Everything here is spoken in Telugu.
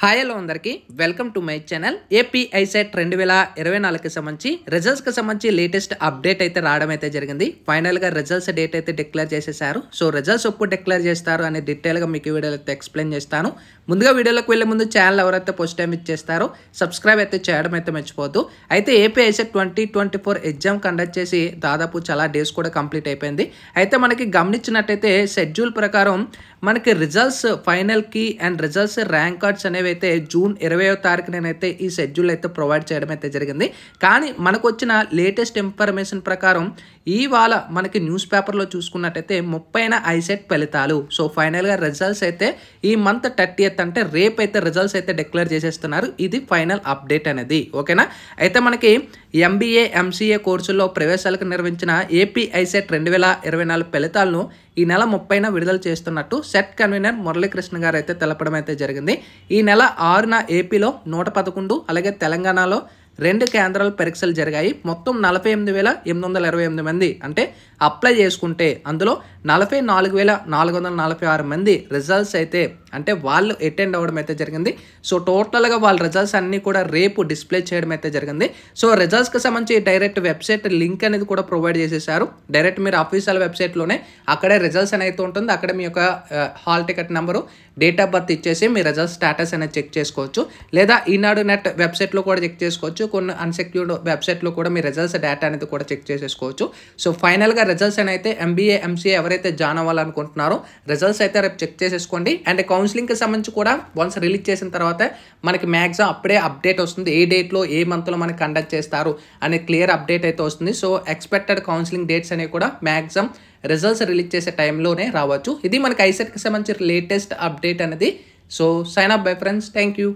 హాయ్ హలో అందరికీ welcome to my channel. AP ICET 2024కి సంబంధించి రిజల్ట్స్కి సంబంధించి లేటెస్ట్ అప్డేట్ అయితే రావడం అయితే జరిగింది. ఫైనల్గా రిజల్ట్స్ డేట్ అయితే డిక్లేర్ చేసేసారు. సో రిజల్ట్స్ ఎప్పుడు డిక్లేర్ చేస్తారు అనే డీటెయిల్గా మీకు ఈ వీడియోలో అయితే ఎక్స్ప్లెయిన్ చేస్తాను. ముందుగా వీడియోలోకి వెళ్ళే ముందు ఛానల్ ఎవరైతే ఫస్ట్ టైం ఇచ్చేస్తారో సబ్స్క్రైబ్ అయితే చేయడం అయితే మర్చిపోవద్దు. అయితే ఏపీ ఐసెట్ 2024 ఎగ్జామ్ కండక్ట్ చేసి దాదాపు చాలా డేస్ కూడా కంప్లీట్ అయిపోయింది. అయితే మనకి గమనించినట్టయితే షెడ్యూల్ ప్రకారం మనకి రిజల్ట్స్ ఫైనల్కి అండ్ రిజల్ట్స్ ర్యాంక్ కార్డ్స్ అనేవి అయితే జూన్ 20వ తారీఖునైతే ఈ షెడ్యూల్ అయితే ప్రొవైడ్ చేయడం అయితే జరిగింది. కానీ మనకు వచ్చిన లేటెస్ట్ ఇన్ఫర్మేషన్ ప్రకారం ఇవాళ మనకి న్యూస్ పేపర్లో చూసుకున్నట్టయితే 30న ఐసెట్ ఫలితాలు. సో ఫైనల్గా రిజల్ట్స్ అయితే ఈ మంత్ 30th అంటే రేపు అయితే రిజల్ట్స్ అయితే డిక్లేర్ చేసేస్తున్నారు. ఇది ఫైనల్ అప్డేట్ అనేది, ఓకేనా. అయితే మనకి ఎంబీఏ ఎంసీఏ కోర్సుల్లో ప్రవేశాలకు నిర్వహించిన ఏపీ ఐసెట్ 2024 ఫలితాలను ఈ నెల 30న విడుదల చేస్తున్నట్టు సెట్ కన్వీనర్ మురళీకృష్ణ గారు అయితే తెలపడం అయితే జరిగింది. ఈ నెల 6న ఏపీలో 111, అలాగే తెలంగాణలో 2 కేంద్రాల పరీక్షలు జరిగాయి. మొత్తం 48,828 మంది అంటే అప్లై చేసుకుంటే అందులో 44,446 మంది రిజల్ట్స్ అయితే అంటే వాళ్ళు అటెండ్ అవ్వడం అయితే జరిగింది. సో టోటల్గా వాళ్ళ రిజల్ట్స్ అన్నీ కూడా రేపు డిస్ప్లే చేయడం అయితే జరిగింది. సో రిజల్ట్స్కి సంబంధించి డైరెక్ట్ వెబ్సైట్ లింక్ అనేది కూడా ప్రొవైడ్ చేసేసారు. డైరెక్ట్ మీరు అఫీషియల్ వెబ్సైట్లోనే అక్కడే రిజల్ట్స్ అనేది ఉంటుంది. అక్కడ మీ యొక్క hall ticket number, date of birth ఇచ్చేసి మీ రిజల్ట్స్ స్టేటస్ అనేది చెక్ చేసుకోవచ్చు. లేదా ఈనాడు నెట్ వెబ్సైట్లో కూడా చెక్ చేసుకోవచ్చు. కొన్ని అన్సెక్యూర్డ్ వెబ్సైట్లో కూడా మీ రిజల్ట్స్ డేటా అనేది కూడా చెక్ చేసేసుకోవచ్చు. సో ఫైనల్గా రిజల్ట్స్ అయితే ఎంబీఏ ఎంసీఏ ఎవరైతే జాయిన్ అవ్వాలనుకుంటున్నారో రిజల్ట్స్ అయితే రేపు చెక్ చేసేసుకోండి. అండ్ కౌన్సిలింగ్కి సంబంధించి కూడా వన్స్ రిలీజ్ చేసిన తర్వాత మనకి మ్యాక్సిమం అప్పుడే అప్డేట్ వస్తుంది. ఏ డేట్లో ఏ మంత్లో మనకి కండక్ట్ చేస్తారు అనే క్లియర్ అప్డేట్ అయితే వస్తుంది. సో ఎక్స్పెక్టెడ్ కౌన్సిలింగ్ డేట్స్ అనేవి కూడా మ్యాక్సిమం రిజల్ట్స్ రిలీజ్ చేసే టైంలోనే రావచ్చు. ఇది మనకి ఐసెట్కి సంబంధించి లేటెస్ట్ అప్డేట్ అనేది. So sign up bye friends, thank you.